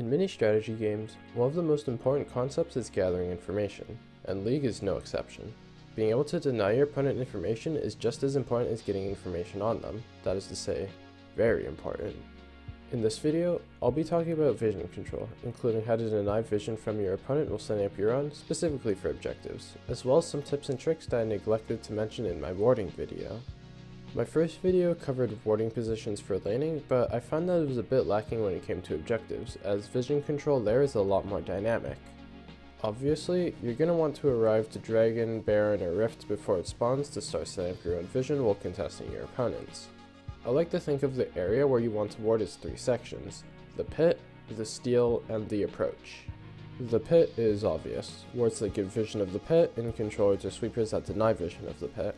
In many strategy games, one of the most important concepts is gathering information, and League is no exception. Being able to deny your opponent information is just as important as getting information on them, that is to say, very important. In this video, I'll be talking about vision control, including how to deny vision from your opponent while setting up your own, specifically for objectives, as well as some tips and tricks that I neglected to mention in my warding video. My first video covered warding positions for laning, but I found that it was a bit lacking when it came to objectives, as vision control there is a lot more dynamic. Obviously, you're going to want to arrive to Dragon, Baron, or Rift before it spawns to start setting up your own vision while contesting your opponents. I like to think of the area where you want to ward as three sections: the pit, the steal, and the approach. The pit is obvious, wards that give vision of the pit, and controllers or sweepers that deny vision of the pit.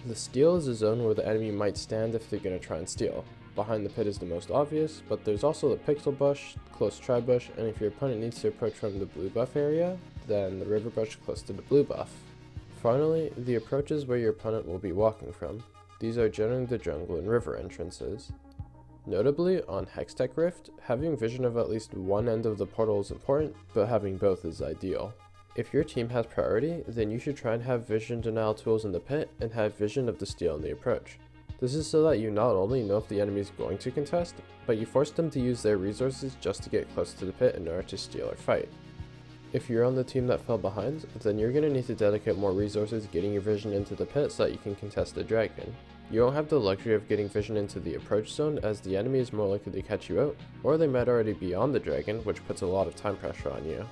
The steal is a zone where the enemy might stand if they're going to try and steal. Behind the pit is the most obvious, but there's also the pixel bush, close tri bush, and if your opponent needs to approach from the blue buff area, then the river bush close to the blue buff. Finally, the approach is where your opponent will be walking from. These are generally the jungle and river entrances. Notably, on Hextech Rift, having vision of at least one end of the portal is important, but having both is ideal. If your team has priority, then you should try and have vision denial tools in the pit and have vision of the steal in the approach. This is so that you not only know if the enemy is going to contest, but you force them to use their resources just to get close to the pit in order to steal or fight. If you're on the team that fell behind, then you're going to need to dedicate more resources getting your vision into the pit so that you can contest the dragon. You won't have the luxury of getting vision into the approach zone, as the enemy is more likely to catch you out, or they might already be on the dragon, which puts a lot of time pressure on you.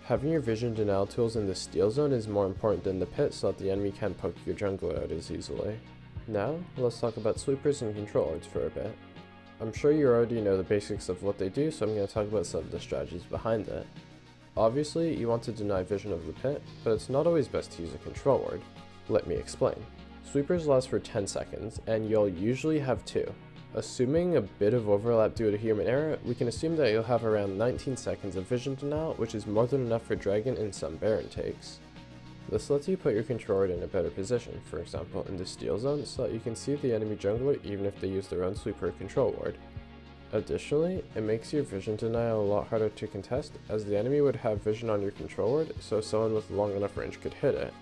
Having your vision denial tools in the steal zone is more important than the pit so that the enemy can't poke your jungler out as easily. Now, let's talk about sweepers and controllers for a bit. I'm sure you already know the basics of what they do, so I'm going to talk about some of the strategies behind it. Obviously, you want to deny vision of the pit, but it's not always best to use a control word. Let me explain. Sweepers last for 10 seconds, and you'll usually have two. Assuming a bit of overlap due to human error, we can assume that you'll have around 19 seconds of vision denial, which is more than enough for Dragon and some Baron takes. This lets you put your controller in a better position, for example in the steal zone, so that you can see the enemy jungler even if they use their own sweeper control ward. Additionally, it makes your vision denial a lot harder to contest, as the enemy would have vision on your control ward, so someone with long enough range could hit it.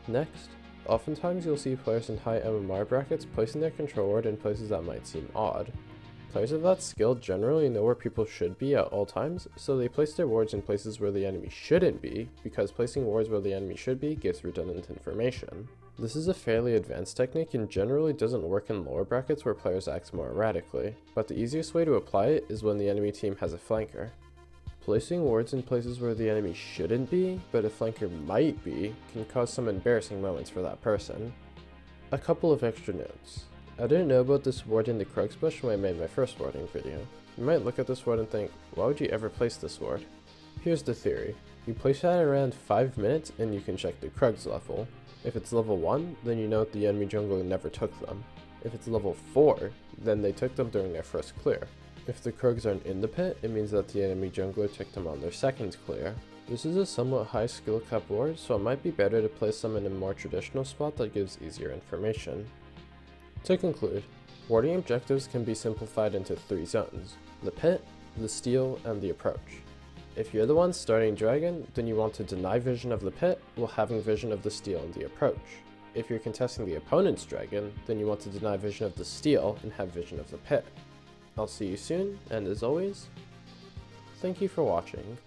Next, oftentimes you'll see players in high MMR brackets placing their control ward in places that might seem odd. Players of that skill generally know where people should be at all times, so they place their wards in places where the enemy shouldn't be, because placing wards where the enemy should be gives redundant information. This is a fairly advanced technique and generally doesn't work in lower brackets where players act more erratically, but the easiest way to apply it is when the enemy team has a flanker. Placing wards in places where the enemy shouldn't be, but a flanker might be, can cause some embarrassing moments for that person. A couple of extra notes. I didn't know about this ward in the Krugs bush when I made my first warding video. You might look at this ward and think, why would you ever place this ward? Here's the theory. You place it at around 5 minutes and you can check the Krugs level. If it's level 1, then you know the enemy jungler never took them. If it's level 4, then they took them during their first clear. If the Krugs aren't in the pit, it means that the enemy jungler took them on their second clear. This is a somewhat high skill cap ward, so it might be better to place them in a more traditional spot that gives easier information. To conclude, warding objectives can be simplified into 3 zones: the pit, the steal, and the approach. If you're the one starting Dragon, then you want to deny vision of the pit while having vision of the steal and the approach. If you're contesting the opponent's Dragon, then you want to deny vision of the steal and have vision of the pit. I'll see you soon, and as always, thank you for watching.